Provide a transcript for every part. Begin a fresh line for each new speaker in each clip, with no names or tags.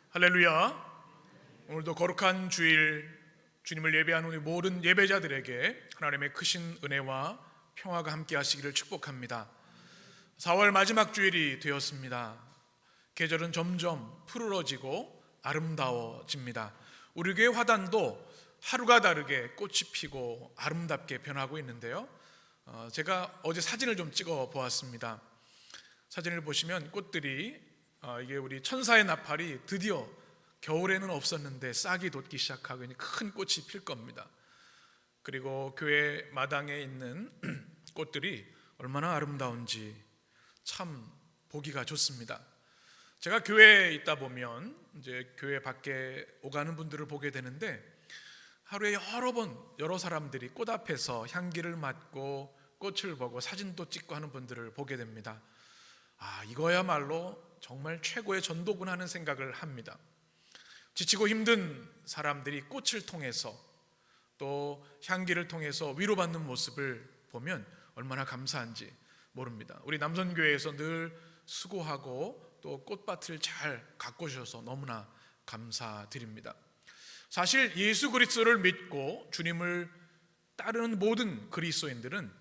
할렐루야. 오늘도 거룩한 주일 주님을 예배하는 우리 모든 예배자들에게 하나님의 크신 은혜와 평화가 함께 하시기를 축복합니다. 4월 마지막 주일이 되었습니다. 계절은 점점 푸르러지고 아름다워집니다. 우리 교회 화단도 하루가 다르게 꽃이 피고 아름답게 변하고 있는데요, 제가 어제 사진을 좀 찍어 보았습니다. 사진을 보시면 꽃들이 이게 우리 천사의 나팔이 드디어 겨울에는 없었는데 싹이 돋기 시작하고 큰 꽃이 필 겁니다. 그리고 교회 마당에 있는 꽃들이 얼마나 아름다운지 참 보기가 좋습니다. 제가 교회에 있다 보면 이제 교회 밖에 오가는 분들을 보게 되는데, 하루에 여러 번 여러 사람들이 꽃 앞에서 향기를 맡고 꽃을 보고 사진도 찍고 하는 분들을 보게 됩니다. 이거야말로 정말 최고의 전도구나 하는 생각을 합니다. 지치고 힘든 사람들이 꽃을 통해서 또 향기를 통해서 위로받는 모습을 보면 얼마나 감사한지 모릅니다. 우리 남선교회에서 늘 수고하고 또 꽃밭을 잘 가꾸셔서 너무나 감사드립니다. 사실 예수 그리스도를 믿고 주님을 따르는 모든 그리스도인들은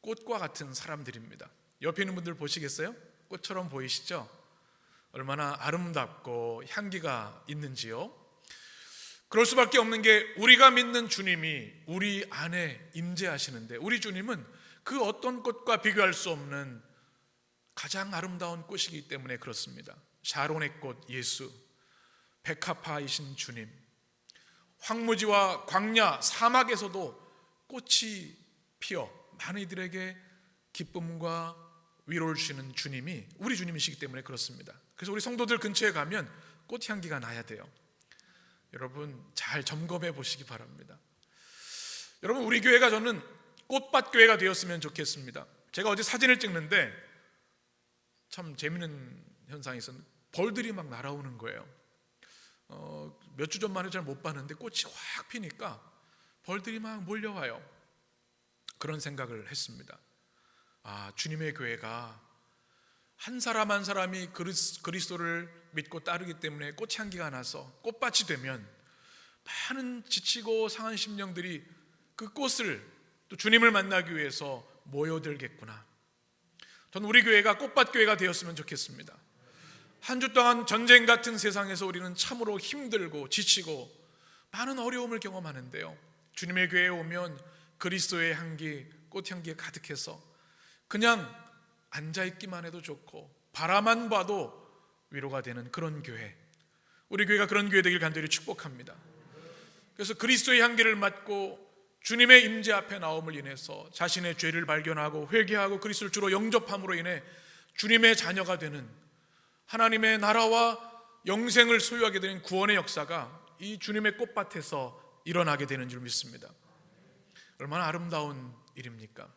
꽃과 같은 사람들입니다. 옆에 있는 분들 보시겠어요? 꽃처럼 보이시죠? 얼마나 아름답고 향기가 있는지요. 그럴 수밖에 없는 게 우리가 믿는 주님이 우리 안에 임재하시는데, 우리 주님은 그 어떤 꽃과 비교할 수 없는 가장 아름다운 꽃이기 때문에 그렇습니다. 샤론의 꽃 예수, 백합화이신 주님, 황무지와 광야 사막에서도 꽃이 피어 많은 이들에게 기쁨과 위로를 주시는 주님이 우리 주님이시기 때문에 그렇습니다. 그래서 우리 성도들 근처에 가면 꽃향기가 나야 돼요. 여러분 잘 점검해 보시기 바랍니다. 여러분, 우리 교회가 저는 꽃밭 교회가 되었으면 좋겠습니다. 제가 어제 사진을 찍는데 참 재미있는 현상이 있었는데, 벌들이 막 날아오는 거예요. 몇 주 전만 해도 잘 못 봤는데 꽃이 확 피니까 벌들이 막 몰려와요. 그런 생각을 했습니다. 주님의 교회가 한 사람 한 사람이 그리스도를 믿고 따르기 때문에 꽃향기가 나서 꽃밭이 되면 많은 지치고 상한 심령들이 그 꽃을 또 주님을 만나기 위해서 모여들겠구나. 저는 우리 교회가 꽃밭 교회가 되었으면 좋겠습니다. 한 주 동안 전쟁 같은 세상에서 우리는 참으로 힘들고 지치고 많은 어려움을 경험하는데요, 주님의 교회에 오면 그리스도의 향기, 꽃향기에 가득해서 그냥 앉아있기만 해도 좋고 바라만 봐도 위로가 되는 그런 교회, 우리 교회가 그런 교회 되길 간절히 축복합니다. 그래서 그리스도의 향기를 맡고 주님의 임재 앞에 나옴을 인해서 자신의 죄를 발견하고 회개하고 그리스도를 주로 영접함으로 인해 주님의 자녀가 되는, 하나님의 나라와 영생을 소유하게 되는 구원의 역사가 이 주님의 꽃밭에서 일어나게 되는 줄 믿습니다. 얼마나 아름다운 일입니까?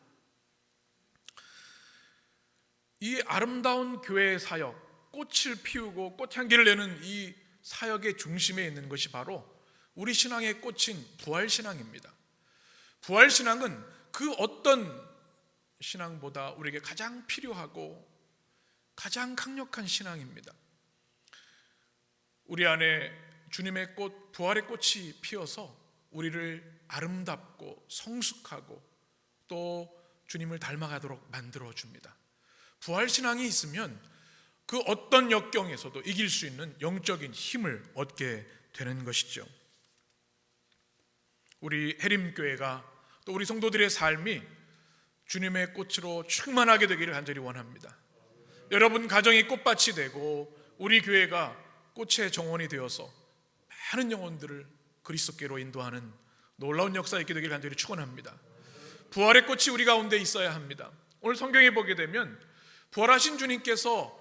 이 아름다운 교회의 사역, 꽃을 피우고 꽃향기를 내는 이 사역의 중심에 있는 것이 바로 우리 신앙의 꽃인 부활신앙입니다. 부활신앙은 그 어떤 신앙보다 우리에게 가장 필요하고 가장 강력한 신앙입니다. 우리 안에 주님의 꽃, 부활의 꽃이 피어서 우리를 아름답고 성숙하고 또 주님을 닮아가도록 만들어줍니다. 부활신앙이 있으면 그 어떤 역경에서도 이길 수 있는 영적인 힘을 얻게 되는 것이죠. 우리 해림교회가 또 우리 성도들의 삶이 주님의 꽃으로 충만하게 되기를 간절히 원합니다. 여러분 가정이 꽃밭이 되고 우리 교회가 꽃의 정원이 되어서 많은 영혼들을 그리스도께로 인도하는 놀라운 역사 있게 되기를 간절히 축원합니다. 부활의 꽃이 우리 가운데 있어야 합니다. 오늘 성경에 보게 되면 부활하신 주님께서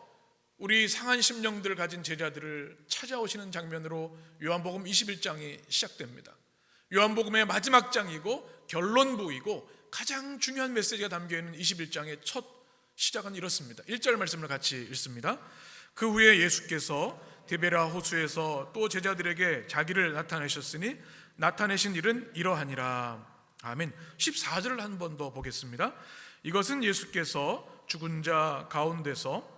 우리 상한 심령들을 가진 제자들을 찾아오시는 장면으로 요한복음 21장이 시작됩니다. 요한복음의 마지막 장이고 결론부이고 가장 중요한 메시지가 담겨있는 21장의 첫 시작은 이렇습니다. 1절 말씀을 같이 읽습니다. 그 후에 예수께서 디베랴 호수에서 또 제자들에게 자기를 나타내셨으니 나타내신 일은 이러하니라. 아멘. 14절을 한 번 더 보겠습니다. 이것은 예수께서 죽은 자 가운데서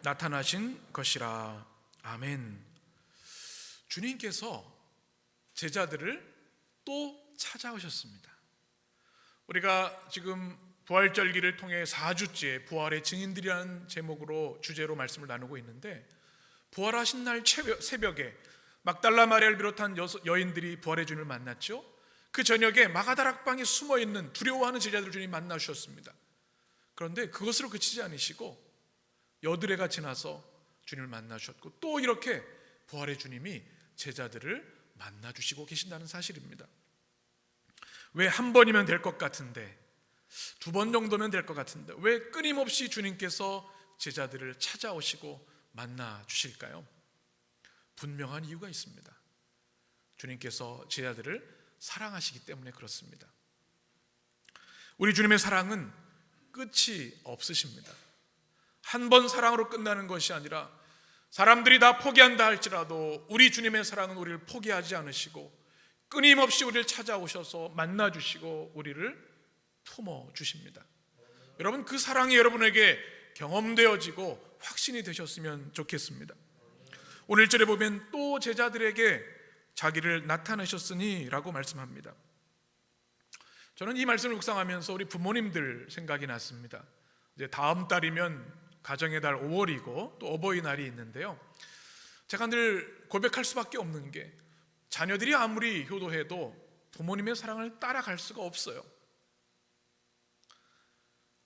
나타나신 것이라. 아멘. 주님께서 제자들을 또 찾아오셨습니다. 우리가 지금 부활절기를 통해 4주째 부활의 증인들이라는 제목으로 주제로 말씀을 나누고 있는데, 부활하신 날 새벽에 막달라 마리아를 비롯한 여인들이 부활의 주님을 만났죠. 그 저녁에 마가다락방에 숨어있는 두려워하는 제자들 주님 만나주셨습니다. 그런데 그것으로 그치지 않으시고 여드레가 지나서 주님을 만나주셨고, 또 이렇게 부활의 주님이 제자들을 만나주시고 계신다는 사실입니다. 왜 한 번이면 될 것 같은데, 두 번 정도면 될 것 같은데, 왜 끊임없이 주님께서 제자들을 찾아오시고 만나주실까요? 분명한 이유가 있습니다. 주님께서 제자들을 사랑하시기 때문에 그렇습니다. 우리 주님의 사랑은 끝이 없으십니다. 한 번 사랑으로 끝나는 것이 아니라 사람들이 다 포기한다 할지라도 우리 주님의 사랑은 우리를 포기하지 않으시고 끊임없이 우리를 찾아오셔서 만나주시고 우리를 품어주십니다. 여러분, 그 사랑이 여러분에게 경험되어지고 확신이 되셨으면 좋겠습니다. 오늘 1절에 보면 또 제자들에게 자기를 나타내셨으니 라고 말씀합니다. 저는 이 말씀을 묵상하면서 우리 부모님들 생각이 났습니다. 이제 다음 달이면 가정의 달 5월이고 또 어버이날이 있는데요, 제가 늘 고백할 수밖에 없는 게, 자녀들이 아무리 효도해도 부모님의 사랑을 따라갈 수가 없어요.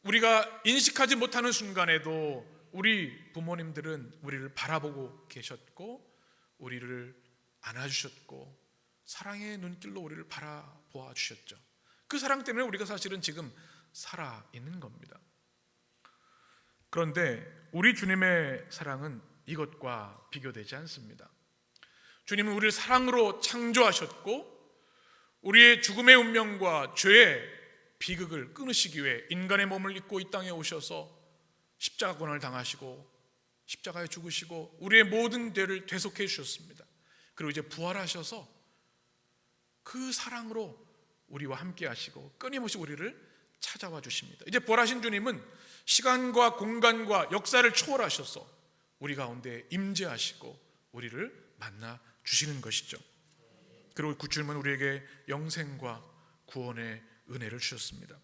우리가 인식하지 못하는 순간에도 우리 부모님들은 우리를 바라보고 계셨고 우리를 안아주셨고 사랑의 눈길로 우리를 바라보아 주셨죠. 그 사랑 때문에 우리가 사실은 지금 살아있는 겁니다. 그런데 우리 주님의 사랑은 이것과 비교되지 않습니다. 주님은 우리를 사랑으로 창조하셨고 우리의 죽음의 운명과 죄의 비극을 끊으시기 위해 인간의 몸을 입고 이 땅에 오셔서 십자가 고난을 당하시고 십자가에 죽으시고 우리의 모든 죄를 대속해 주셨습니다. 그리고 이제 부활하셔서 그 사랑으로 우리와 함께 하시고 끊임없이 우리를 찾아와 주십니다. 이제 부활하신 주님은 시간과 공간과 역사를 초월하셔서 우리 가운데 임재하시고 우리를 만나 주시는 것이죠. 그리고 주님은 우리에게 영생과 구원의 은혜를 주셨습니다.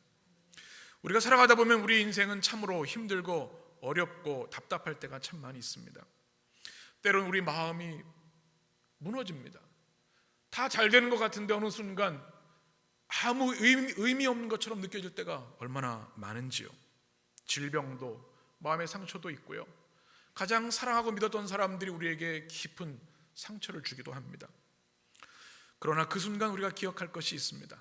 우리가 살아가다 보면 우리 인생은 참으로 힘들고 어렵고 답답할 때가 참 많이 있습니다. 때로는 우리 마음이 무너집니다. 다 잘 되는 것 같은데 어느 순간 아무 의미 없는 것처럼 느껴질 때가 얼마나 많은지요. 질병도 마음의 상처도 있고요, 가장 사랑하고 믿었던 사람들이 우리에게 깊은 상처를 주기도 합니다. 그러나 그 순간 우리가 기억할 것이 있습니다.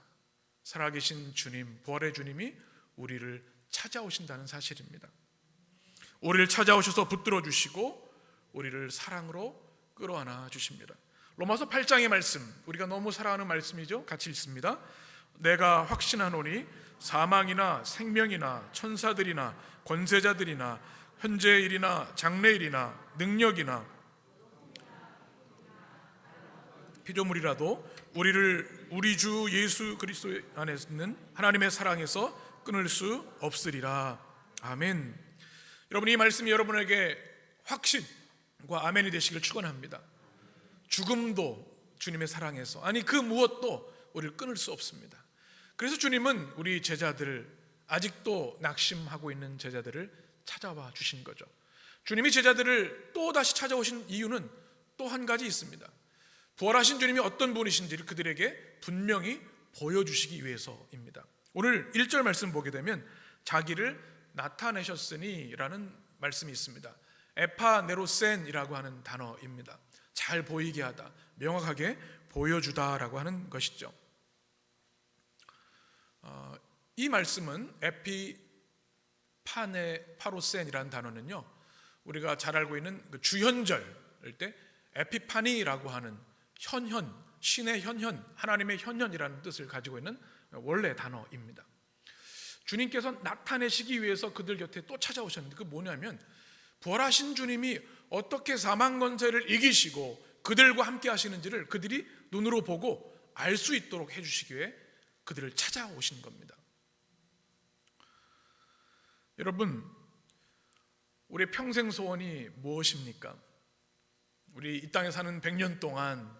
살아계신 주님, 부활의 주님이 우리를 찾아오신다는 사실입니다. 우리를 찾아오셔서 붙들어 주시고 우리를 사랑으로 끌어안아 주십니다. 로마서 8장의 말씀, 우리가 너무 사랑하는 말씀이죠. 같이 읽습니다. 내가 확신하노니 사망이나 생명이나 천사들이나 권세자들이나 현재의 일이나 장래의 일이나 능력이나 피조물이라도 우리를 우리 주 예수 그리스도 안에 있는 하나님의 사랑에서 끊을 수 없으리라. 아멘. 여러분, 이 말씀이 여러분에게 확신과 아멘이 되시길 축원합니다. 죽음도 주님의 사랑에서, 아니 그 무엇도 우리를 끊을 수 없습니다. 그래서 주님은 우리 제자들을, 아직도 낙심하고 있는 제자들을 찾아와 주신 거죠. 주님이 제자들을 또 다시 찾아오신 이유는 또 한 가지 있습니다. 부활하신 주님이 어떤 분이신지를 그들에게 분명히 보여주시기 위해서입니다. 오늘 1절 말씀 보게 되면 자기를 나타내셨으니 라는 말씀이 있습니다. 에파네로센이라고 하는 단어입니다. 잘 보이게 하다, 명확하게 보여주다라고 하는 것이죠. 이 말씀은 에피파네파로센이라는 단어는요, 우리가 잘 알고 있는 그 주현절일 때 에피파니라고 하는 현현, 신의 현현, 하나님의 현현이라는 뜻을 가지고 있는 원래 단어입니다. 주님께서 나타내시기 위해서 그들 곁에 또 찾아오셨는데, 그 뭐냐면 부활하신 주님이 어떻게 사망 권세를 이기시고 그들과 함께 하시는지를 그들이 눈으로 보고 알 수 있도록 해주시기 위해 그들을 찾아오신 겁니다. 여러분, 우리의 평생 소원이 무엇입니까? 우리 이 땅에 사는 100년 동안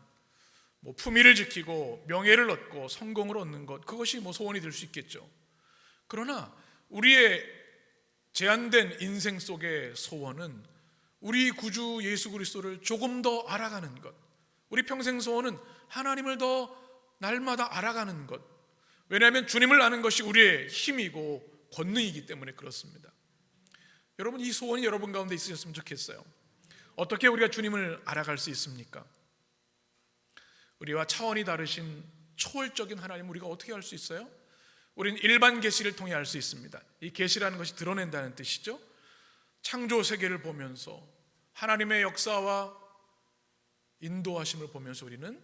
품위를 지키고 명예를 얻고 성공을 얻는 것, 그것이 소원이 될 수 있겠죠. 그러나 우리의 제한된 인생 속의 소원은 우리 구주 예수 그리스도를 조금 더 알아가는 것, 우리 평생 소원은 하나님을 더 날마다 알아가는 것. 왜냐하면 주님을 아는 것이 우리의 힘이고 권능이기 때문에 그렇습니다. 여러분, 이 소원이 여러분 가운데 있으셨으면 좋겠어요. 어떻게 우리가 주님을 알아갈 수 있습니까? 우리와 차원이 다르신 초월적인 하나님 우리가 어떻게 알 수 있어요? 우리는 일반 계시를 통해 알 수 있습니다. 이 계시라는 것이 드러낸다는 뜻이죠. 창조 세계를 보면서 하나님의 역사와 인도하심을 보면서 우리는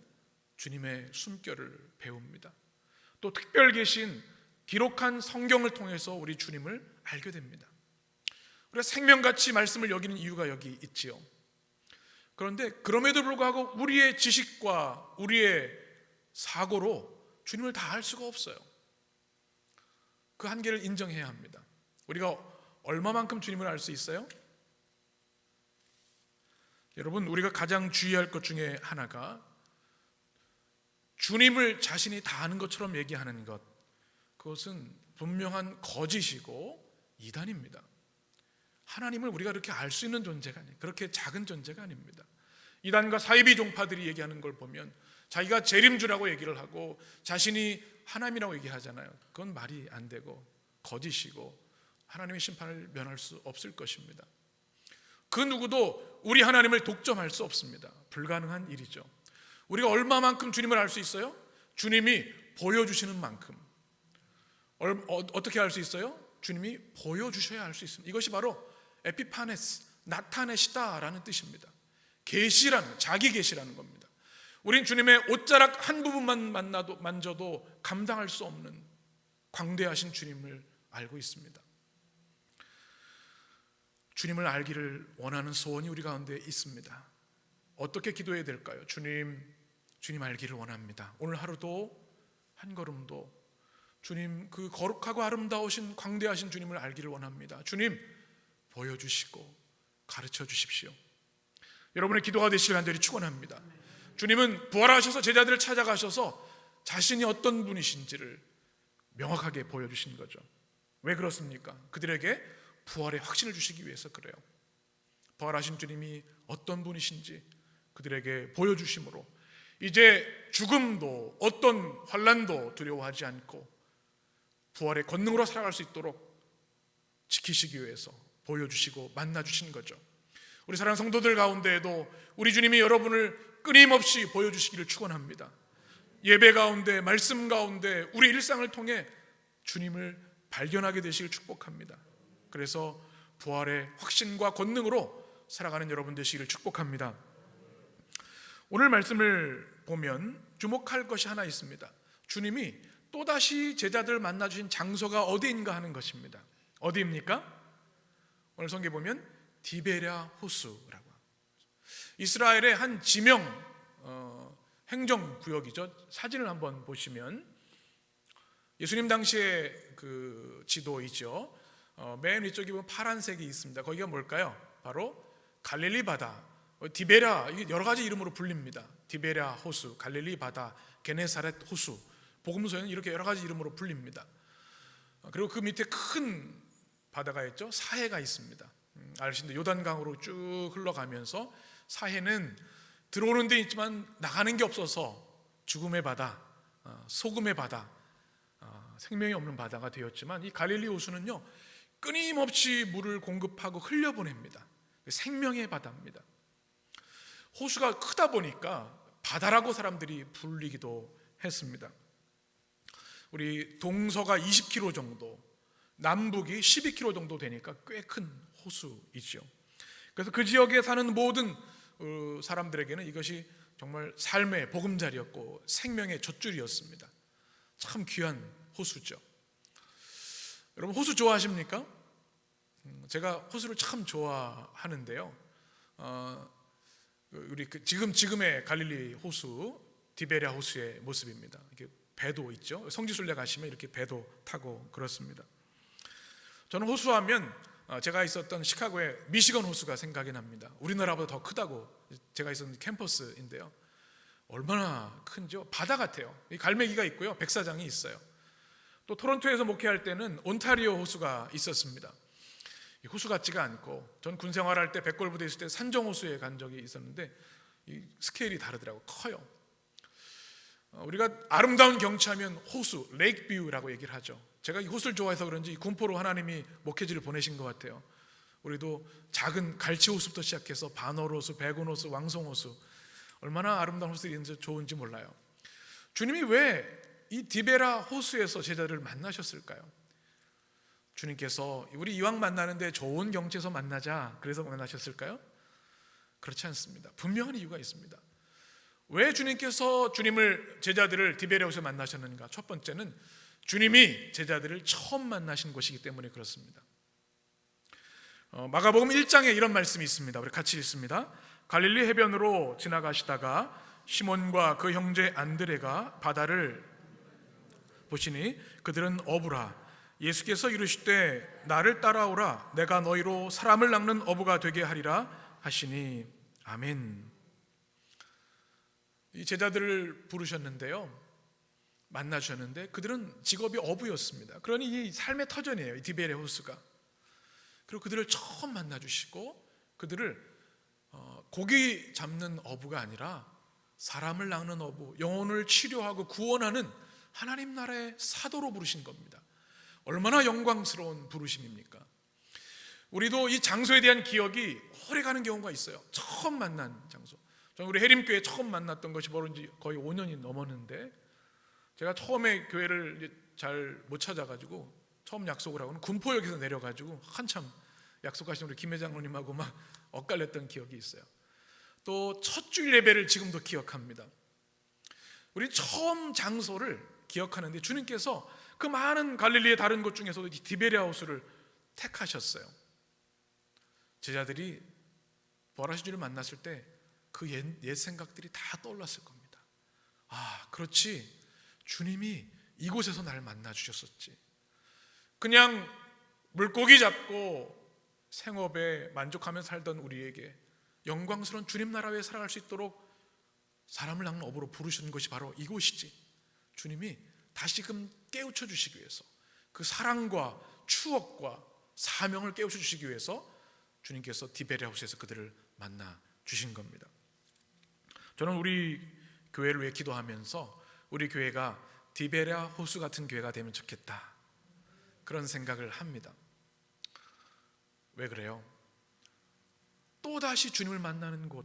주님의 숨결을 배웁니다. 또 특별 계신 기록한 성경을 통해서 우리 주님을 알게 됩니다. 우리가 생명같이 말씀을 여기는 이유가 여기 있지요. 그런데 그럼에도 불구하고 우리의 지식과 우리의 사고로 주님을 다 알 수가 없어요. 그 한계를 인정해야 합니다. 우리가 얼마만큼 주님을 알 수 있어요? 여러분, 우리가 가장 주의할 것 중에 하나가 주님을 자신이 다 아는 것처럼 얘기하는 것, 그것은 분명한 거짓이고 이단입니다. 하나님을 우리가 그렇게 알 수 있는 존재가 아니에요. 그렇게 작은 존재가 아닙니다. 이단과 사이비 종파들이 얘기하는 걸 보면 자기가 재림주라고 얘기를 하고 자신이 하나님이라고 얘기하잖아요. 그건 말이 안 되고 거짓이고 하나님의 심판을 면할 수 없을 것입니다. 그 누구도 우리 하나님을 독점할 수 없습니다. 불가능한 일이죠. 우리가 얼마만큼 주님을 알 수 있어요? 주님이 보여주시는 만큼. 어떻게 알 수 있어요? 주님이 보여주셔야 알 수 있습니다. 이것이 바로 에피파네스, 나타내시다라는 뜻입니다. 계시라는, 자기 계시라는 겁니다. 우린 주님의 옷자락 한 부분만 만져도 감당할 수 없는 광대하신 주님을 알고 있습니다. 주님을 알기를 원하는 소원이 우리 가운데 있습니다. 어떻게 기도해야 될까요? 주님 알기를 원합니다. 오늘 하루도 한 걸음도 주님, 그 거룩하고 아름다우신 광대하신 주님을 알기를 원합니다. 주님, 보여주시고 가르쳐 주십시오. 여러분의 기도가 되시길 간절히 축원합니다. 주님은 부활하셔서 제자들을 찾아가셔서 자신이 어떤 분이신지를 명확하게 보여주신 거죠. 왜 그렇습니까? 그들에게 부활의 확신을 주시기 위해서 그래요. 부활하신 주님이 어떤 분이신지 그들에게 보여주심으로 이제 죽음도 어떤 환난도 두려워하지 않고 부활의 권능으로 살아갈 수 있도록 지키시기 위해서 보여주시고 만나주신 거죠. 우리 사랑하는 성도들 가운데에도 우리 주님이 여러분을 끊임없이 보여주시기를 축원합니다. 예배 가운데, 말씀 가운데 우리 일상을 통해 주님을 발견하게 되시길 축복합니다. 그래서 부활의 확신과 권능으로 살아가는 여러분 되시기를 축복합니다. 오늘 말씀을 보면 주목할 것이 하나 있습니다. 주님이 또다시 제자들을 만나주신 장소가 어디인가 하는 것입니다. 어디입니까? 오늘 성경에 보면 디베랴 호수라고. 이스라엘의 한 지명 행정구역이죠. 사진을 한번 보시면 예수님 당시의 그 지도이죠. 맨 위쪽에 보면 파란색이 있습니다. 거기가 뭘까요? 바로 갈릴리 바다. 디베랴, 이게 여러 가지 이름으로 불립니다. 디베랴 호수, 갈릴리 바다, 게네사렛 호수. 복음서에는 이렇게 여러 가지 이름으로 불립니다. 그리고 그 밑에 큰 바다가 있죠. 사해가 있습니다. 아시는데 요단강으로 쭉 흘러가면서 사해는 들어오는 데 있지만 나가는 게 없어서 죽음의 바다, 소금의 바다, 생명이 없는 바다가 되었지만 이 갈릴리 호수는요 끊임없이 물을 공급하고 흘려보냅니다. 생명의 바다입니다. 호수가 크다 보니까 바다라고 사람들이 불리기도 했습니다. 우리 동서가 20km 정도, 남북이 12km 정도 되니까 꽤 큰 호수이죠. 그래서 그 지역에 사는 모든 사람들에게는 이것이 정말 삶의 보금자리였고 생명의 젖줄이었습니다. 참 귀한 호수죠. 여러분 호수 좋아하십니까? 제가 호수를 참 좋아하는데요. 우리 지금의 갈릴리 호수, 디베랴 호수의 모습입니다. 이렇게 배도 있죠. 성지순례 가시면 이렇게 배도 타고 그렇습니다. 저는 호수하면 제가 있었던 시카고의 미시건 호수가 생각이 납니다. 우리나라보다 더 크다고. 제가 있었던 캠퍼스인데요. 얼마나 큰죠? 바다 같아요. 갈매기가 있고요, 백사장이 있어요. 또 토론토에서 목회할 때는 온타리오 호수가 있었습니다. 이 호수 같지가 않고, 전 군 생활할 때 백골부대 있을 때 산정호수에 간 적이 있었는데 이 스케일이 다르더라고요. 커요. 우리가 아름다운 경치하면 호수, 레이크뷰라고 얘기를 하죠. 제가 이 호수를 좋아해서 그런지 군포로 하나님이 목회지를 보내신 것 같아요. 우리도 작은 갈치호수부터 시작해서 반월호수, 백운호수, 왕송호수, 얼마나 아름다운 호수들이 있는지 좋은지 몰라요. 주님이 왜 이 디베라 호수에서 제자들을 만나셨을까요? 주님께서 우리 이왕 만나는데 좋은 경치에서 만나자, 그래서 만나셨을까요? 그렇지 않습니다. 분명한 이유가 있습니다. 왜 주님께서 제자들을 디베라 호수에 만나셨는가? 첫 번째는 주님이 제자들을 처음 만나신 곳이기 때문에 그렇습니다. 마가복음 1장에 이런 말씀이 있습니다. 우리 같이 읽습니다. 갈릴리 해변으로 지나가시다가 시몬과 그 형제 안드레가 바다를 보시니 그들은 어부라. 예수께서 이르시되 나를 따라오라. 내가 너희로 사람을 낚는 어부가 되게 하리라 하시니. 아멘. 이 제자들을 부르셨는데요, 만나주셨는데 그들은 직업이 어부였습니다. 그러니 이 삶의 터전이에요, 이 디베레 호수가. 그리고 그들을 처음 만나주시고 그들을 고기 잡는 어부가 아니라 사람을 낚는 어부, 영혼을 치료하고 구원하는 하나님 나라의 사도로 부르신 겁니다. 얼마나 영광스러운 부르심입니까? 우리도 이 장소에 대한 기억이 오래가는 경우가 있어요. 처음 만난 장소. 저는 우리 해림교회 처음 만났던 것이 벌어진 지 거의 5년이 넘었는데, 제가 처음에 교회를 잘 못 찾아가지고 처음 약속을 하고는 군포역에서 내려가지고 한참 약속하신 우리 김 회장님하고 막 엇갈렸던 기억이 있어요. 또 첫 주일 예배를 지금도 기억합니다. 우리 처음 장소를 기억하는데 주님께서 그 많은 갈릴리의 다른 곳 중에서도 디베랴 호수를 택하셨어요. 제자들이 부활하신 주를 만났을 때 그 옛 생각들이 다 떠올랐을 겁니다. 아, 그렇지, 주님이 이곳에서 나를 만나 주셨었지. 그냥 물고기 잡고 생업에 만족하며 살던 우리에게 영광스러운 주님 나라에 살아갈 수 있도록 사람을 낚는 어부로 부르신 것이 바로 이곳이지. 주님이 다시금 깨우쳐 주시기 위해서, 그 사랑과 추억과 사명을 깨우쳐 주시기 위해서 주님께서 디베랴 호수에서 그들을 만나 주신 겁니다. 저는 우리 교회를 위해 기도하면서 우리 교회가 디베랴 호수 같은 교회가 되면 좋겠다, 그런 생각을 합니다. 왜 그래요? 또다시 주님을 만나는 곳,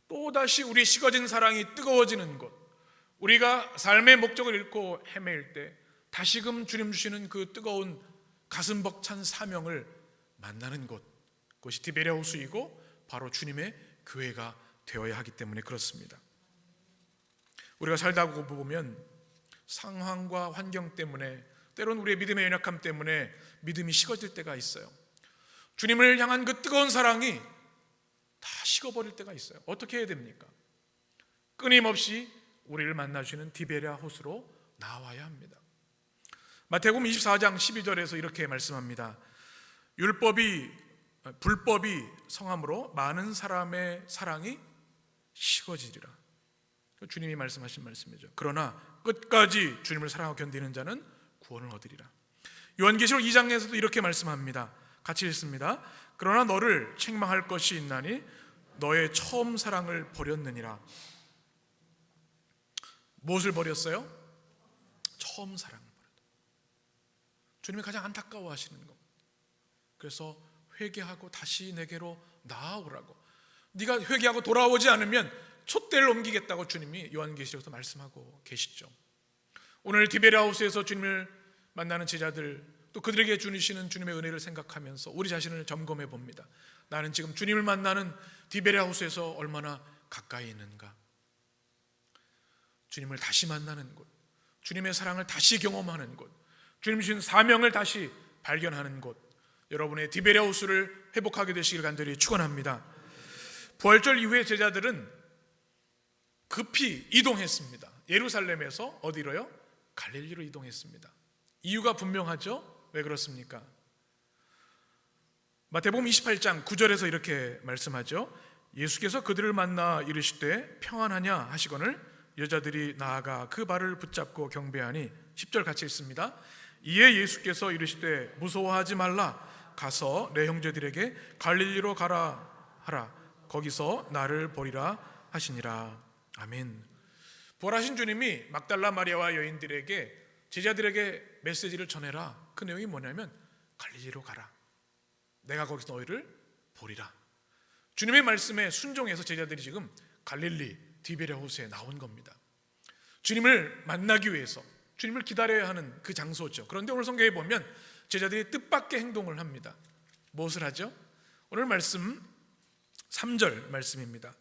또다시 우리 식어진 사랑이 뜨거워지는 곳, 우리가 삶의 목적을 잃고 헤매일 때 다시금 주님 주시는 그 뜨거운 가슴 벅찬 사명을 만나는 곳, 그것이 디베랴 호수이고 바로 주님의 교회가 되어야 하기 때문에 그렇습니다. 우리가 살다 보면 상황과 환경 때문에, 때로는 우리의 믿음의 연약함 때문에 믿음이 식어질 때가 있어요. 주님을 향한 그 뜨거운 사랑이 다 식어버릴 때가 있어요. 어떻게 해야 됩니까? 끊임없이 우리를 만나주시는 디베랴 호수로 나와야 합니다. 마태복음 24장 12절에서 이렇게 말씀합니다. 불법이 성함으로 많은 사람의 사랑이 식어지리라. 주님이 말씀하신 말씀이죠. 그러나 끝까지 주님을 사랑하고 견디는 자는 구원을 얻으리라. 요한계시록 2장에서도 이렇게 말씀합니다. 같이 읽습니다. 그러나 너를 책망할 것이 있나니 너의 처음 사랑을 버렸느니라. 무엇을 버렸어요? 처음 사랑을 버렸다. 주님이 가장 안타까워하시는 겁니다. 그래서 회개하고 다시 내게로 나아오라고, 네가 회개하고 돌아오지 않으면 촛대를 옮기겠다고 주님이 요한계시록에서 말씀하고 계시죠. 오늘 디베랴 호수에서 주님을 만나는 제자들, 또 그들에게 주시는 주님의 은혜를 생각하면서 우리 자신을 점검해 봅니다. 나는 지금 주님을 만나는 디베랴 호수에서 얼마나 가까이 있는가? 주님을 다시 만나는 곳, 주님의 사랑을 다시 경험하는 곳, 주님 주신 사명을 다시 발견하는 곳, 여러분의 디베랴 호수를 회복하게 되시길 간절히 축원합니다. 부활절 이후에 제자들은 급히 이동했습니다. 예루살렘에서 어디로요? 갈릴리로 이동했습니다. 이유가 분명하죠? 왜 그렇습니까? 마태복음 28장 9절에서 이렇게 말씀하죠. 예수께서 그들을 만나 이르시되 평안하냐 하시거늘 여자들이 나아가 그 발을 붙잡고 경배하니 10절 같이 읽습니다. 이에 예수께서 이르시되 무서워하지 말라 가서 내 형제들에게 갈릴리로 가라 하라 거기서 나를 보리라 하시니라. 아멘. 부활하신 주님이 막달라 마리아와 여인들에게 제자들에게 메시지를 전해라. 그 내용이 뭐냐면 갈릴리로 가라. 내가 거기서 너희를 보리라. 주님의 말씀에 순종해서 제자들이 지금 갈릴리 디베랴 호수에 나온 겁니다. 주님을 만나기 위해서, 주님을 기다려야 하는 그 장소죠. 그런데 오늘 성경에 보면 제자들이 뜻밖의 행동을 합니다. 무엇을 하죠? 오늘 말씀 3절 말씀입니다.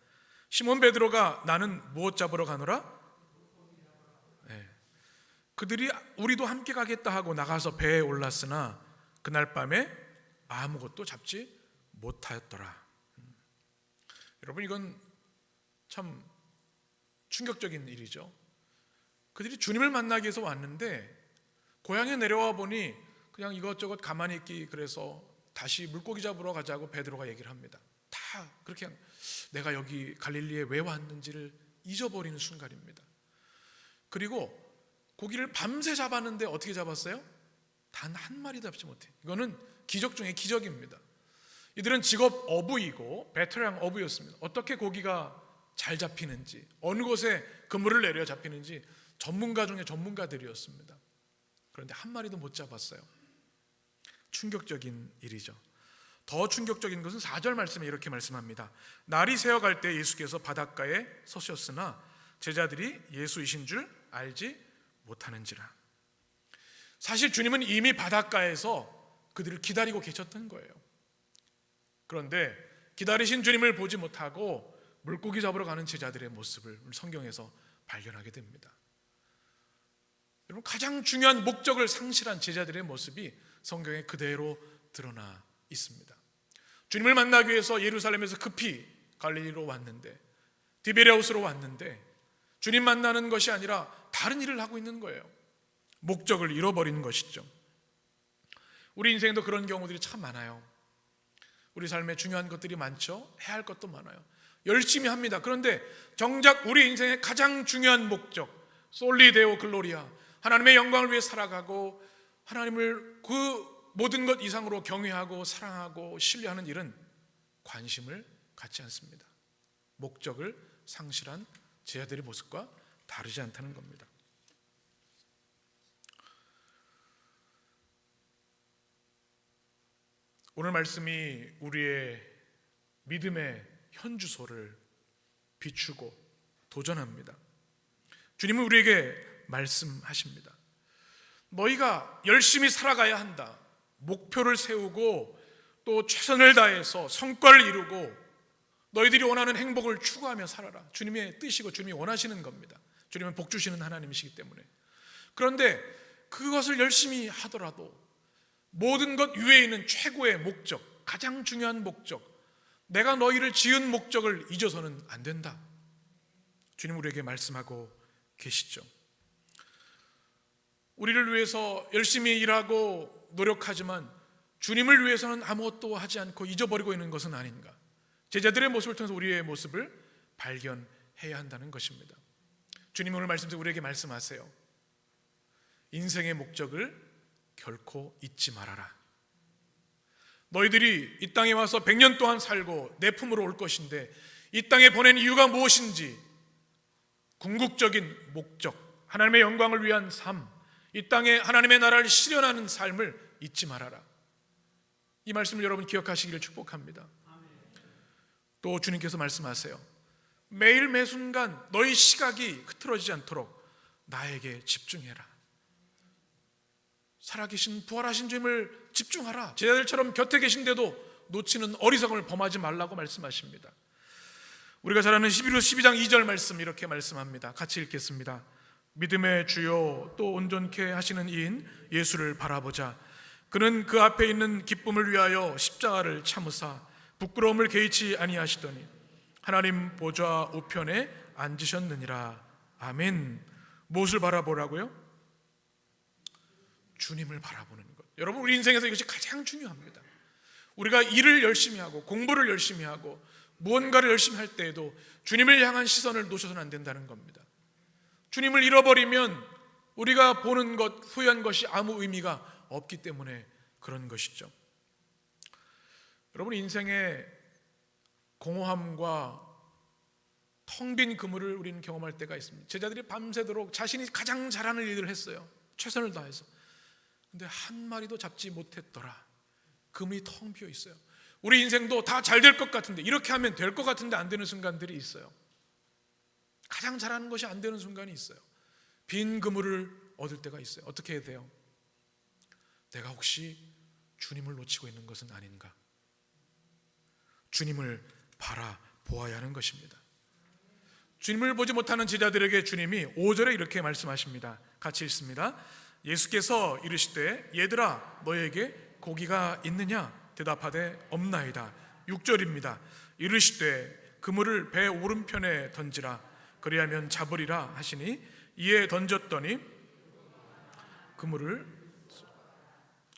시몬 베드로가 나는 무엇 잡으러 가노라? 그들이 우리도 함께 가겠다 하고 나가서 배에 올랐으나 그날 밤에 아무것도 잡지 못하였더라. 여러분, 이건 참 충격적인 일이죠. 그들이 주님을 만나기 위해서 왔는데 고향에 내려와 보니 그냥 이것저것 가만히 있기 그래서 다시 물고기 잡으러 가자고 베드로가 얘기를 합니다. 다 그렇게 내가 여기 갈릴리에 왜 왔는지를 잊어버리는 순간입니다. 그리고 고기를 밤새 잡았는데 어떻게 잡았어요? 단 한 마리도 잡지 못해. 이거는 기적 중에 기적입니다. 이들은 직업 어부이고 베테랑 어부였습니다. 어떻게 고기가 잘 잡히는지, 어느 곳에 그물을 내려 잡히는지 전문가 중에 전문가들이었습니다. 그런데 한 마리도 못 잡았어요. 충격적인 일이죠. 더 충격적인 것은 4절 말씀에 이렇게 말씀합니다. 날이 새어갈 때 예수께서 바닷가에 서셨으나 제자들이 예수이신 줄 알지 못하는지라. 사실 주님은 이미 바닷가에서 그들을 기다리고 계셨던 거예요. 그런데 기다리신 주님을 보지 못하고 물고기 잡으러 가는 제자들의 모습을 성경에서 발견하게 됩니다. 여러분, 가장 중요한 목적을 상실한 제자들의 모습이 성경에 그대로 드러나 있습니다. 주님을 만나기 위해서 예루살렘에서 급히 갈릴리로 왔는데, 디베랴호수로 왔는데 주님 만나는 것이 아니라 다른 일을 하고 있는 거예요. 목적을 잃어버리는 것이죠. 우리 인생도 그런 경우들이 참 많아요. 우리 삶에 중요한 것들이 많죠. 해야 할 것도 많아요. 열심히 합니다. 그런데 정작 우리 인생의 가장 중요한 목적, 솔리 데오 글로리아, 하나님의 영광을 위해 살아가고 하나님을 그 모든 것 이상으로 경외하고 사랑하고 신뢰하는 일은 관심을 갖지 않습니다. 목적을 상실한 제자들의 모습과 다르지 않다는 겁니다. 오늘 말씀이 우리의 믿음의 현주소를 비추고 도전합니다. 주님은 우리에게 말씀하십니다. 너희가 열심히 살아가야 한다. 목표를 세우고 또 최선을 다해서 성과를 이루고 너희들이 원하는 행복을 추구하며 살아라. 주님의 뜻이고 주님이 원하시는 겁니다. 주님은 복 주시는 하나님이시기 때문에. 그런데 그것을 열심히 하더라도 모든 것 위에 있는 최고의 목적, 가장 중요한 목적, 내가 너희를 지은 목적을 잊어서는 안 된다. 주님 우리에게 말씀하고 계시죠. 우리를 위해서 열심히 일하고 노력하지만 주님을 위해서는 아무것도 하지 않고 잊어버리고 있는 것은 아닌가. 제자들의 모습을 통해서 우리의 모습을 발견해야 한다는 것입니다. 주님 오늘 말씀 중에 우리에게 말씀하세요. 인생의 목적을 결코 잊지 말아라. 너희들이 이 땅에 와서 100년 동안 살고 내 품으로 올 것인데 이 땅에 보낸 이유가 무엇인지 궁극적인 목적, 하나님의 영광을 위한 삶, 이 땅에 하나님의 나라를 실현하는 삶을 잊지 말아라. 이 말씀을 여러분 기억하시기를 축복합니다. 또 주님께서 말씀하세요. 매일 매순간 너희 시각이 흐트러지지 않도록 나에게 집중해라. 살아계신 부활하신 주님을 집중하라. 제자들처럼 곁에 계신데도 놓치는 어리석음을 범하지 말라고 말씀하십니다. 우리가 잘 아는 12장 2절 말씀 이렇게 말씀합니다. 같이 읽겠습니다. 믿음의 주요 또 온전케 하시는 이인 예수를 바라보자. 그는 그 앞에 있는 기쁨을 위하여 십자가를 참으사 부끄러움을 개의치 아니하시더니 하나님 보좌 우편에 앉으셨느니라. 아멘. 무엇을 바라보라고요? 주님을 바라보는 것. 여러분 우리 인생에서 이것이 가장 중요합니다. 우리가 일을 열심히 하고 공부를 열심히 하고 무언가를 열심히 할 때에도 주님을 향한 시선을 놓쳐서는 안 된다는 겁니다. 주님을 잃어버리면 우리가 보는 것, 소유한 것이 아무 의미가 없기 때문에 그런 것이죠. 여러분, 인생의 공허함과 텅 빈 그물을 우리는 경험할 때가 있습니다. 제자들이 밤새도록 자신이 가장 잘하는 일들을 했어요. 최선을 다해서. 근데 한 마리도 잡지 못했더라. 그물이 텅 비어 있어요. 우리 인생도 다 잘 될 것 같은데, 이렇게 하면 될 것 같은데 안 되는 순간들이 있어요. 가장 잘하는 것이 안 되는 순간이 있어요. 빈 그물을 얻을 때가 있어요. 어떻게 해야 돼요? 내가 혹시 주님을 놓치고 있는 것은 아닌가? 주님을 바라보아야 하는 것입니다. 주님을 보지 못하는 제자들에게 주님이 5절에 이렇게 말씀하십니다. 같이 읽습니다. 예수께서 이르시되 얘들아 너희에게 고기가 있느냐? 대답하되 없나이다. 6절입니다. 이르시되 그물을 배 오른편에 던지라. 그리하면 잡으리라 하시니 이에 던졌더니 그물을.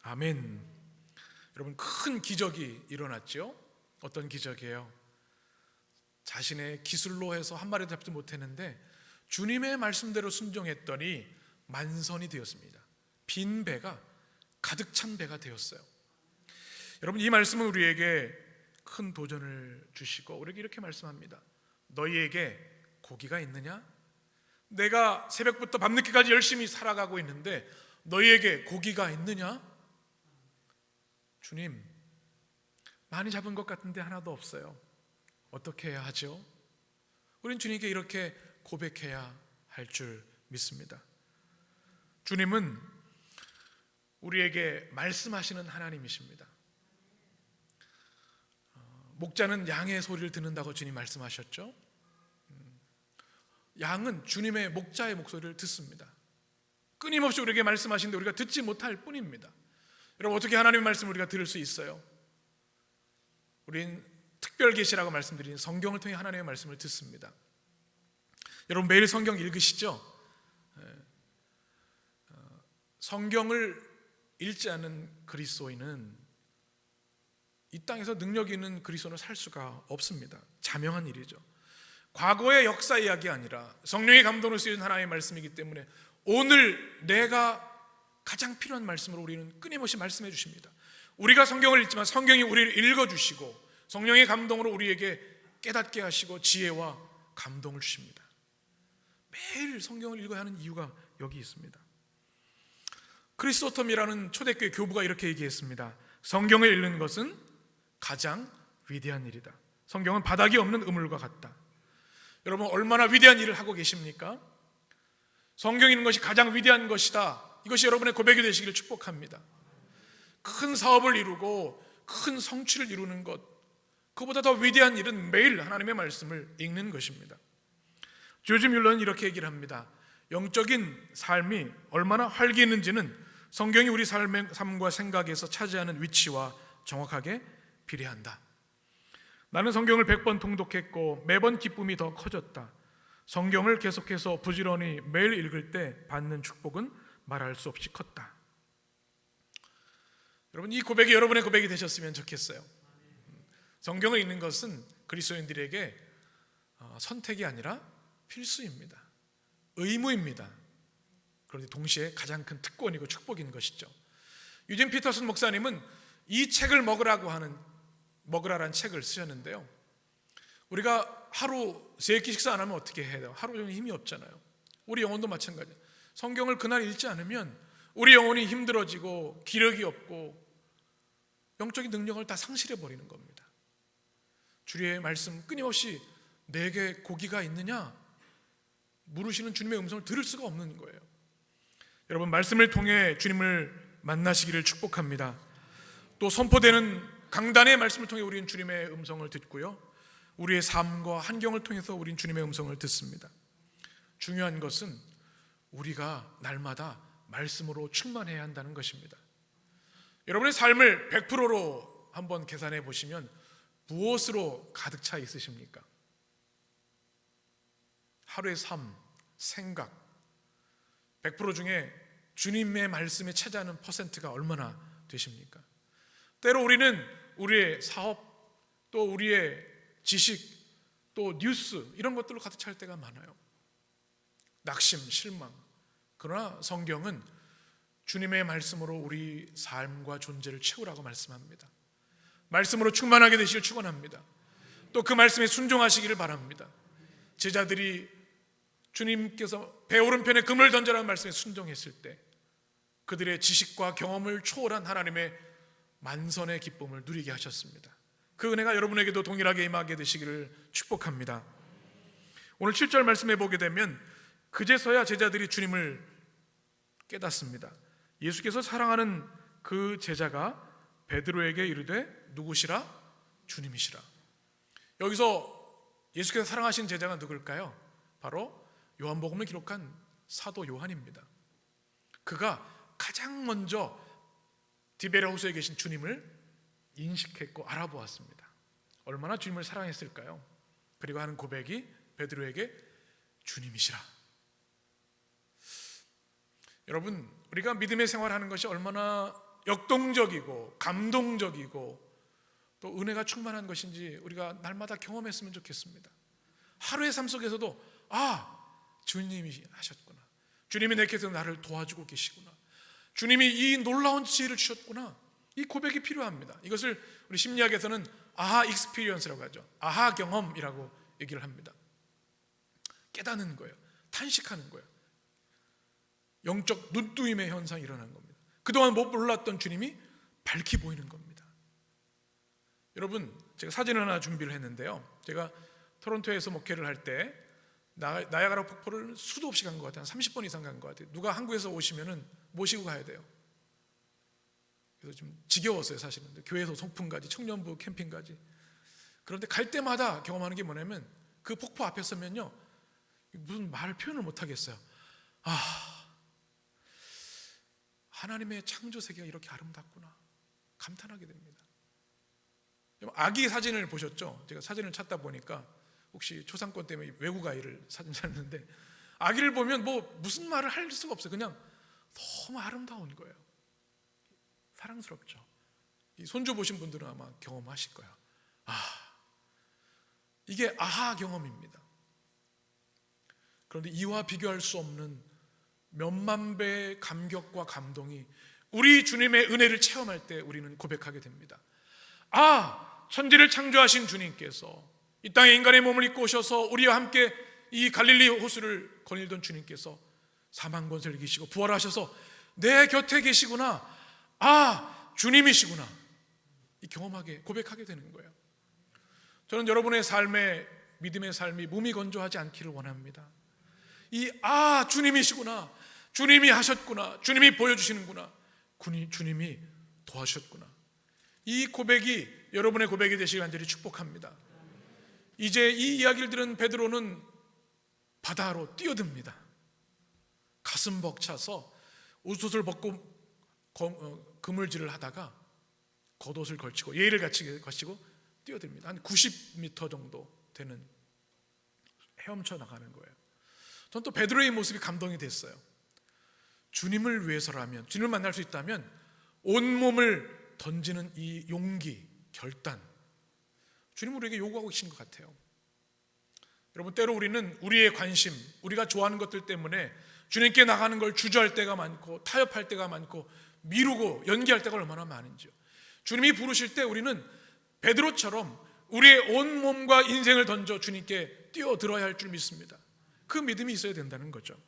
아멘. 여러분, 큰 기적이 일어났죠. 어떤 기적이에요? 자신의 기술로 해서 한 마리도 잡지 못했는데 주님의 말씀대로 순종했더니 만선이 되었습니다. 빈 배가 가득 찬 배가 되었어요. 여러분, 이 말씀은 우리에게 큰 도전을 주시고 우리에게 이렇게 말씀합니다. 너희에게 고기가 있느냐? 내가 새벽부터 밤늦게까지 열심히 살아가고 있는데 너희에게 고기가 있느냐? 주님, 많이 잡은 것 같은데 하나도 없어요. 어떻게 해야 하죠? 우린 주님께 이렇게 고백해야 할 줄 믿습니다. 주님은 우리에게 말씀하시는 하나님이십니다. 목자는 양의 소리를 듣는다고 주님 말씀하셨죠. 양은 주님의 목자의 목소리를 듣습니다. 끊임없이 우리에게 말씀하시는데 우리가 듣지 못할 뿐입니다. 여러분, 어떻게 하나님의 말씀을 우리가 들을 수 있어요? 우린 특별 계시라고 말씀드린 성경을 통해 하나님의 말씀을 듣습니다. 여러분, 매일 성경 읽으시죠? 성경을 읽지 않는 그리스도인은 이 땅에서 능력 있는 그리스도인을 살 수가 없습니다. 자명한 일이죠. 과거의 역사 이야기 아니라 성령의 감동으로 쓰여진 하나님의 말씀이기 때문에 오늘 내가 가장 필요한 말씀으로 우리는 끊임없이 말씀해 주십니다. 우리가 성경을 읽지만 성경이 우리를 읽어주시고 성령의 감동으로 우리에게 깨닫게 하시고 지혜와 감동을 주십니다. 매일 성경을 읽어야 하는 이유가 여기 있습니다. 크리스토텀이라는 초대교회 교부가 이렇게 얘기했습니다. 성경을 읽는 것은 가장 위대한 일이다. 성경은 바닥이 없는 우물과 같다. 여러분, 얼마나 위대한 일을 하고 계십니까? 성경 읽는 것이 가장 위대한 것이다. 이것이 여러분의 고백이 되시기를 축복합니다. 큰 사업을 이루고 큰 성취를 이루는 것, 그보다 더 위대한 일은 매일 하나님의 말씀을 읽는 것입니다. 조지 뮬러는 이렇게 얘기를 합니다. 영적인 삶이 얼마나 활기 있는지는 성경이 우리 삶과 생각에서 차지하는 위치와 정확하게 비례한다. 나는 성경을 100번 통독했고 매번 기쁨이 더 커졌다. 성경을 계속해서 부지런히 매일 읽을 때 받는 축복은 말할 수 없이 컸다. 여러분, 이 고백이 여러분의 고백이 되셨으면 좋겠어요. 성경을 읽는 것은 그리스도인들에게 선택이 아니라 필수입니다. 의무입니다. 그런데 동시에 가장 큰 특권이고 축복인 것이죠. 유진 피터슨 목사님은 이 책을 먹으라라는 책을 쓰셨는데요. 우리가 하루 3끼 식사 안 하면 어떻게 해야 돼요? 하루 종일 힘이 없잖아요. 우리 영혼도 마찬가지예요. 성경을 그날 읽지 않으면 우리 영혼이 힘들어지고 기력이 없고 영적인 능력을 다 상실해버리는 겁니다. 주의 말씀 끊임없이 내게 고기가 있느냐 물으시는 주님의 음성을 들을 수가 없는 거예요. 여러분, 말씀을 통해 주님을 만나시기를 축복합니다. 또 선포되는 강단의 말씀을 통해 우리는 주님의 음성을 듣고요, 우리의 삶과 환경을 통해서 우리는 주님의 음성을 듣습니다. 중요한 것은 우리가 날마다 말씀으로 충만해야 한다는 것입니다. 여러분의 삶을 100%로 한번 계산해 보시면 무엇으로 가득 차 있으십니까? 하루의 삶, 생각 100% 중에 주님의 말씀에 차지하는 퍼센트가 얼마나 되십니까? 때로 우리는 우리의 사업, 또 우리의 지식, 또 뉴스, 이런 것들로 가득 찰 때가 많아요. 낙심, 실망. 그러나 성경은 주님의 말씀으로 우리 삶과 존재를 채우라고 말씀합니다. 말씀으로 충만하게 되시길 축원합니다. 또 그 말씀에 순종하시기를 바랍니다. 제자들이 주님께서 배 오른편에 금을 던져라는 말씀에 순종했을 때 그들의 지식과 경험을 초월한 하나님의 만선의 기쁨을 누리게 하셨습니다. 그 은혜가 여러분에게도 동일하게 임하게 되시기를 축복합니다. 오늘 7절 말씀해 보게 되면 그제서야 제자들이 주님을 깨닫습니다. 예수께서 사랑하는 그 제자가 베드로에게 이르되 누구시라? 주님이시라. 여기서 예수께서 사랑하신 제자가 누굴까요? 바로 요한복음을 기록한 사도 요한입니다. 그가 가장 먼저 디베랴 호수에 계신 주님을 인식했고 알아보았습니다. 얼마나 주님을 사랑했을까요? 그리고 하는 고백이 베드로에게 주님이시라. 여러분, 우리가 믿음의 생활하는 것이 얼마나 역동적이고 감동적이고 또 은혜가 충만한 것인지 우리가 날마다 경험했으면 좋겠습니다. 하루의 삶 속에서도 주님이 하셨구나, 주님이 내게서 나를 도와주고 계시구나, 주님이 이 놀라운 지혜를 주셨구나, 이 고백이 필요합니다. 이것을 우리 심리학에서는 아하 익스피리언스라고 하죠. 아하 경험이라고 얘기를 합니다. 깨닫는 거예요. 탄식하는 거예요. 영적 눈뜨임의 현상이 일어난 겁니다. 그동안 못 몰랐던 주님이 밝히 보이는 겁니다. 여러분, 제가 사진을 하나 준비를 했는데요. 제가 토론토에서 목회를 할 때 나야가라 폭포를 수도 없이 간 것 같아요. 한 30번 이상 간 것 같아요. 누가 한국에서 오시면은 모시고 가야 돼요. 그래서 좀 지겨웠어요, 사실은. 교회에서 소풍까지, 청년부 캠핑까지. 그런데 갈 때마다 경험하는 게 뭐냐면 그 폭포 앞에 서면요, 무슨 말을 표현을 못 하겠어요. 하나님의 창조 세계가 이렇게 아름답구나, 감탄하게 됩니다. 아기 사진을 보셨죠? 제가 사진을 찾다 보니까 혹시 초상권 때문에 외국 아이를 사진 찾는데 아기를 보면 무슨 말을 할 수가 없어요. 그냥 너무 아름다운 거예요. 사랑스럽죠. 이 손주 보신 분들은 아마 경험하실 거예요. 이게 아하 경험입니다. 그런데 이와 비교할 수 없는 몇만 배의 감격과 감동이 우리 주님의 은혜를 체험할 때 우리는 고백하게 됩니다. 천지를 창조하신 주님께서 이 땅에 인간의 몸을 입고 오셔서 우리와 함께 이 갈릴리 호수를 거닐던 주님께서 사망 권세를 이기시고 부활하셔서 내 곁에 계시구나, 주님이시구나, 이 경험하게, 고백하게 되는 거예요. 저는 여러분의 삶에, 믿음의 삶이 무미건조하지 않기를 원합니다. 주님이시구나, 주님이 하셨구나, 주님이 보여주시는구나, 주님이 도와주셨구나, 이 고백이 여러분의 고백이 되시길 간절히 축복합니다. 이제 이 이야기를 들은 베드로는 바다로 뛰어듭니다. 가슴 벅차서 옷을 벗고 그물질을 하다가 겉옷을 걸치고 예의를 갖추고 뛰어듭니다. 한 90m 정도 되는, 헤엄쳐 나가는 거예요. 전 또 베드로의 모습이 감동이 됐어요. 주님을 위해서라면, 주님을 만날 수 있다면 온몸을 던지는 이 용기, 결단, 주님은 우리에게 요구하고 계신 것 같아요. 여러분, 때로 우리는 우리의 관심, 우리가 좋아하는 것들 때문에 주님께 나가는 걸 주저할 때가 많고 타협할 때가 많고 미루고 연기할 때가 얼마나 많은지요. 주님이 부르실 때 우리는 베드로처럼 우리의 온 몸과 인생을 던져 주님께 뛰어들어야 할 줄 믿습니다. 그 믿음이 있어야 된다는 거죠.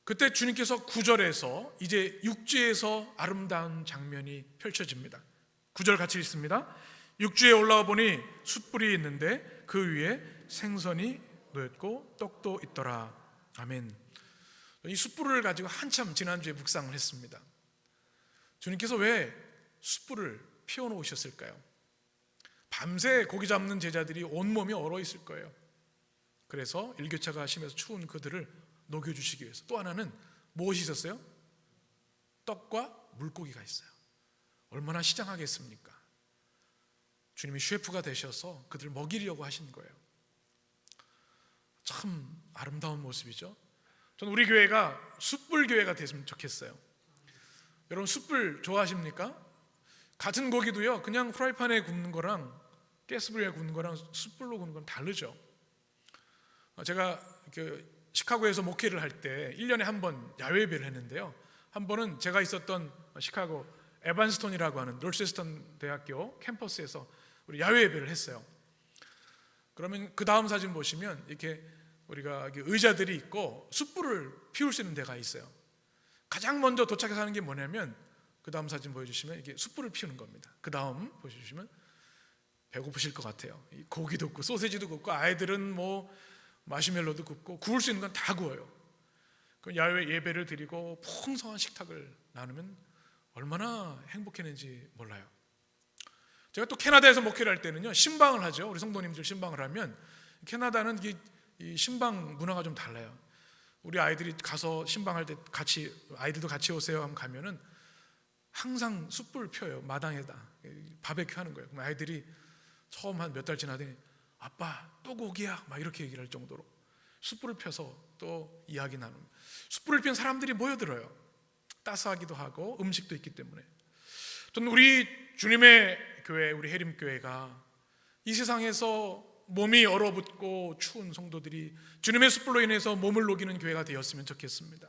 그때 주님께서 9절에서 이제 육지에서 아름다운 장면이 펼쳐집니다. 9절 같이 읽습니다. 육지에 올라와 보니 숯불이 있는데 그 위에 생선이 놓였고 떡도 있더라. 아멘. 이 숯불을 가지고 한참 지난주에 묵상을 했습니다. 주님께서 왜 숯불을 피워놓으셨을까요? 밤새 고기 잡는 제자들이 온몸이 얼어 있을 거예요. 그래서 일교차가 심해서 추운 그들을 녹여주시기 위해서. 또 하나는 무엇이 있었어요? 떡과 물고기가 있어요. 얼마나 시장하겠습니까? 주님이 셰프가 되셔서 그들을 먹이려고 하신 거예요. 참 아름다운 모습이죠. 저는 우리 교회가 숯불 교회가 됐으면 좋겠어요. 여러분, 숯불 좋아하십니까? 같은 고기도요, 그냥 프라이팬에 굽는 거랑 가스불에 굽는 거랑 숯불로 굽는 건 다르죠. 제가 시카고에서 목회를 할 때 1년에 한 번 야외 예배를 했는데요. 한 번은 제가 있었던 시카고 에반스톤이라고 하는 노스웨스턴 대학교 캠퍼스에서 우리 야외 예배를 했어요. 그러면 그 다음 사진 보시면 이렇게 우리가 의자들이 있고 숯불을 피울 수 있는 데가 있어요. 가장 먼저 도착해서 하는 게 뭐냐면, 그 다음 사진 보여주시면 이게 숯불을 피우는 겁니다. 그 다음 보여주시면 배고프실 것 같아요. 고기도 굽고 소세지도 굽고 아이들은 뭐 마시멜로도 굽고 구울 수 있는 건 다 구워요. 그럼 야외 예배를 드리고 풍성한 식탁을 나누면 얼마나 행복했는지 몰라요. 제가 또 캐나다에서 목회를 할 때는요, 신방을 하죠. 우리 성도님들 신방을 하면, 캐나다는 이 신방 문화가 좀 달라요. 우리 아이들이 가서 신방할 때 같이, 아이들도 같이 오세요 하면 가면은 항상 숯불 펴요. 마당에다 바베큐 하는 거예요. 그럼 아이들이 처음 한 몇 달 지나더니 아빠 또 고기야 막 이렇게 얘기를 할 정도로 숯불을 펴서 또 이야기 나누는, 숯불을 핀 사람들이 모여들어요. 따스하기도 하고 음식도 있기 때문에. 저는 우리 주님의 교회, 우리 해림교회가 이 세상에서 몸이 얼어붙고 추운 성도들이 주님의 숯불로 인해서 몸을 녹이는 교회가 되었으면 좋겠습니다.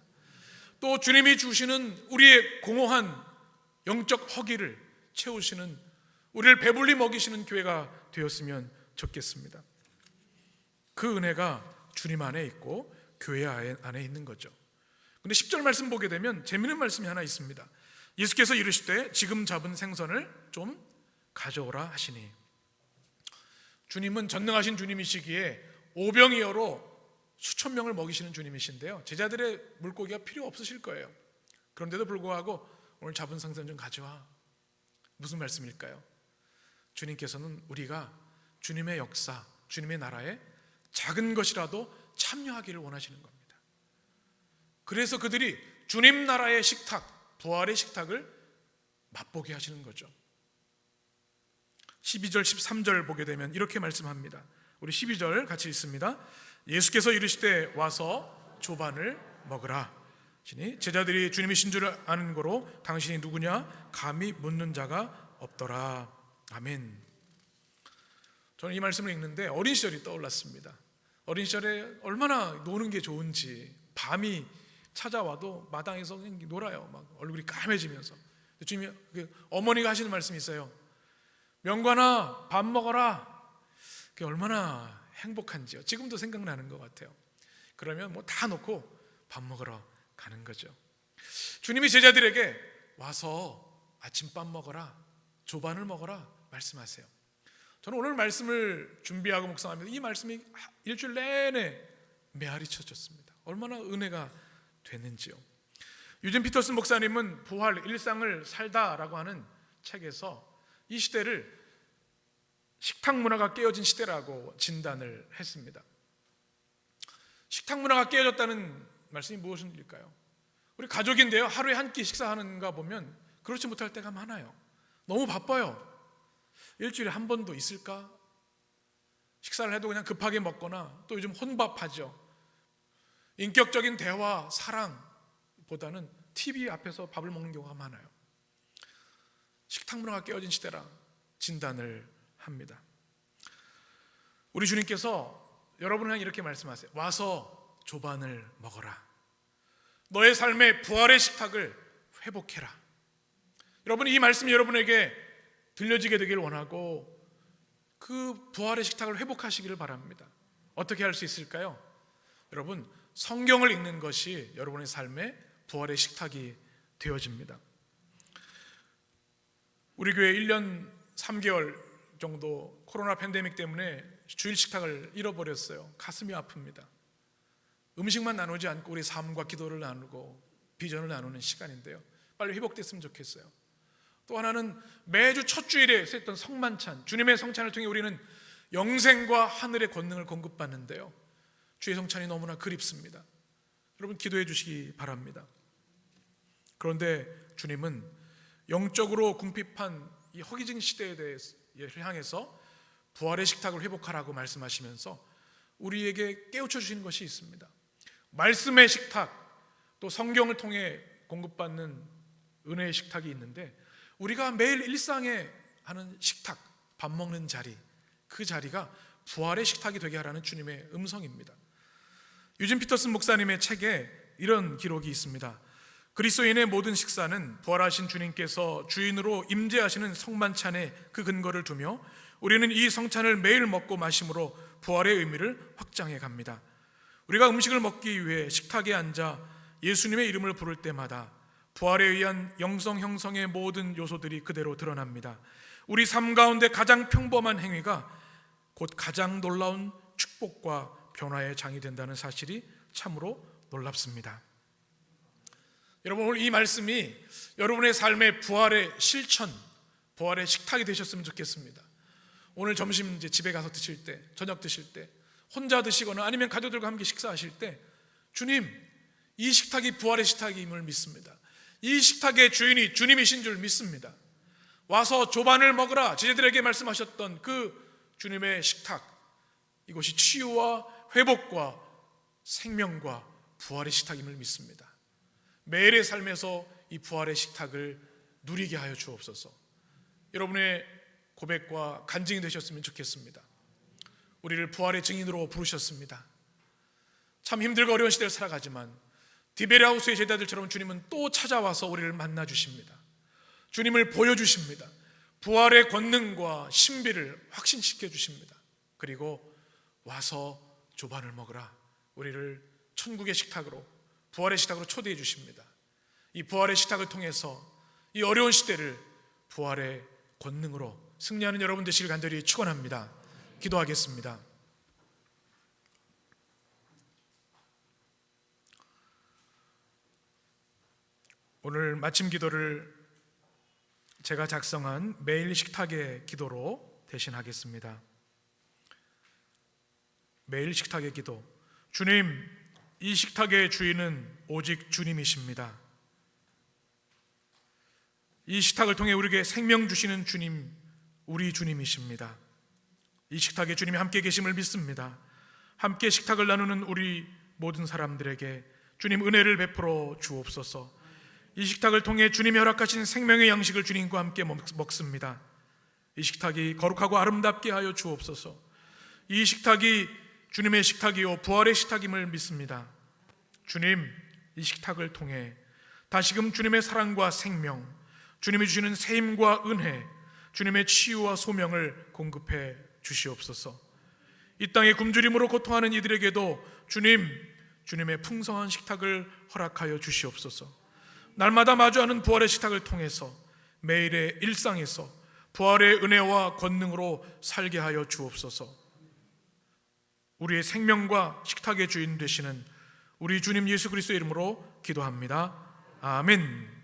또 주님이 주시는 우리의 공허한 영적 허기를 채우시는, 우리를 배불리 먹이시는 교회가 되었으면 좋겠습니다. 그 은혜가 주님 안에 있고 교회 안에 있는 거죠. 근데 10절 말씀 보게 되면 재미있는 말씀이 하나 있습니다. 예수께서 이르시되 지금 잡은 생선을 좀 가져오라 하시니. 주님은 전능하신 주님이시기에 오병이어로 수천 명을 먹이시는 주님이신데요, 제자들의 물고기가 필요 없으실 거예요. 그런데도 불구하고 오늘 잡은 생선 좀 가져와. 무슨 말씀일까요? 주님께서는 우리가 주님의 역사, 주님의 나라에 작은 것이라도 참여하기를 원하시는 겁니다. 그래서 그들이 주님 나라의 식탁, 부활의 식탁을 맛보게 하시는 거죠. 12절 13절 보게 되면 이렇게 말씀합니다. 우리 12절 같이 읽습니다. 예수께서 이르시되 와서 조반을 먹으라. 제자들이 주님이신 줄 아는 거로 당신이 누구냐 감히 묻는 자가 없더라. 아멘. 저는 이 말씀을 읽는데 어린 시절이 떠올랐습니다. 어린 시절에 얼마나 노는 게 좋은지, 밤이 찾아와도 마당에서 놀아요. 막 얼굴이 까매지면서. 주님이 어머니가 하시는 말씀이 있어요. 명관아 밥 먹어라. 그게 얼마나 행복한지요. 지금도 생각나는 것 같아요. 그러면 뭐 다 놓고 밥 먹으러 가는 거죠. 주님이 제자들에게 와서 아침밥 먹어라, 조반을 먹어라 말씀하세요. 저는 오늘 말씀을 준비하고 묵상하면서 이 말씀이 일주일 내내 메아리 쳐졌습니다. 얼마나 은혜가 됐는지요. 유진 피터슨 목사님은 부활 일상을 살다라고 하는 책에서 이 시대를 식탁 문화가 깨어진 시대라고 진단을 했습니다. 식탁 문화가 깨어졌다는 말씀이 무엇일까요? 우리 가족인데요, 하루에 한 끼 식사하는가 보면 그렇지 못할 때가 많아요. 너무 바빠요. 일주일에 한 번도 있을까? 식사를 해도 그냥 급하게 먹거나 또 요즘 혼밥하죠. 인격적인 대화, 사랑보다는 TV 앞에서 밥을 먹는 경우가 많아요. 식탁 문화가 깨어진 시대라 진단을 합니다. 우리 주님께서 여러분에게 이렇게 말씀하세요. 와서 조반을 먹어라. 너의 삶의 부활의 식탁을 회복해라. 여러분, 이 말씀이 여러분에게 들려지게 되길 원하고 그 부활의 식탁을 회복하시기를 바랍니다. 어떻게 할 수 있을까요? 여러분, 성경을 읽는 것이 여러분의 삶의 부활의 식탁이 되어집니다. 우리 교회 1년 3개월 정도 코로나 팬데믹 때문에 주일 식탁을 잃어버렸어요. 가슴이 아픕니다. 음식만 나누지 않고 우리 삶과 기도를 나누고 비전을 나누는 시간인데요, 빨리 회복됐으면 좋겠어요. 또 하나는 매주 첫 주일에 했던 성만찬, 주님의 성찬을 통해 우리는 영생과 하늘의 권능을 공급받는데요, 주의 성찬이 너무나 그립습니다. 여러분 기도해 주시기 바랍니다. 그런데 주님은 영적으로 궁핍한 이 허기진 시대에 대해서 향해서 부활의 식탁을 회복하라고 말씀하시면서 우리에게 깨우쳐 주시는 것이 있습니다. 말씀의 식탁, 또 성경을 통해 공급받는 은혜의 식탁이 있는데 우리가 매일 일상에 하는 식탁, 밥 먹는 자리, 그 자리가 부활의 식탁이 되게 하라는 주님의 음성입니다. 유진 피터슨 목사님의 책에 이런 기록이 있습니다. 그리스도인의 모든 식사는 부활하신 주님께서 주인으로 임재하시는 성만찬에 그 근거를 두며 우리는 이 성찬을 매일 먹고 마심으로 부활의 의미를 확장해 갑니다. 우리가 음식을 먹기 위해 식탁에 앉아 예수님의 이름을 부를 때마다 부활에 의한 영성 형성의 모든 요소들이 그대로 드러납니다. 우리 삶 가운데 가장 평범한 행위가 곧 가장 놀라운 축복과 변화의 장이 된다는 사실이 참으로 놀랍습니다. 여러분, 오늘 이 말씀이 여러분의 삶의 부활의 실천, 부활의 식탁이 되셨으면 좋겠습니다. 오늘 점심 이제 집에 가서 드실 때, 저녁 드실 때, 혼자 드시거나 아니면 가족들과 함께 식사하실 때, 주님, 이 식탁이 부활의 식탁임을 믿습니다. 이 식탁의 주인이 주님이신 줄 믿습니다. 와서 조반을 먹으라 제자들에게 말씀하셨던 그 주님의 식탁, 이곳이 치유와 회복과 생명과 부활의 식탁임을 믿습니다. 매일의 삶에서 이 부활의 식탁을 누리게 하여 주옵소서. 여러분의 고백과 간증이 되셨으면 좋겠습니다. 우리를 부활의 증인으로 부르셨습니다. 참 힘들고 어려운 시대를 살아가지만 디베랴하우스의 제자들처럼 주님은 또 찾아와서 우리를 만나 주십니다. 주님을 보여주십니다. 부활의 권능과 신비를 확신시켜 주십니다. 그리고 와서 조반을 먹으라, 우리를 천국의 식탁으로, 부활의 식탁으로 초대해 주십니다. 이 부활의 식탁을 통해서 이 어려운 시대를 부활의 권능으로 승리하는 여러분 되시길 간절히 축원합니다. 기도하겠습니다. 오늘 마침 기도를 제가 작성한 매일 식탁의 기도로 대신하겠습니다. 매일 식탁의 기도. 주님, 이 식탁의 주인은 오직 주님이십니다. 이 식탁을 통해 우리에게 생명 주시는 주님, 우리 주님이십니다. 이 식탁에 주님이 함께 계심을 믿습니다. 함께 식탁을 나누는 우리 모든 사람들에게 주님 은혜를 베풀어 주옵소서. 이 식탁을 통해 주님이 허락하신 생명의 양식을 주님과 함께 먹습니다. 이 식탁이 거룩하고 아름답게 하여 주옵소서. 이 식탁이 주님의 식탁이요 부활의 식탁임을 믿습니다. 주님, 이 식탁을 통해 다시금 주님의 사랑과 생명, 주님이 주시는 세임과 은혜, 주님의 치유와 소명을 공급해 주시옵소서. 이 땅에 굶주림으로 고통하는 이들에게도 주님의 풍성한 식탁을 허락하여 주시옵소서. 날마다 마주하는 부활의 식탁을 통해서 매일의 일상에서 부활의 은혜와 권능으로 살게 하여 주옵소서. 우리의 생명과 식탁의 주인 되시는 우리 주님 예수 그리스도의 이름으로 기도합니다. 아멘.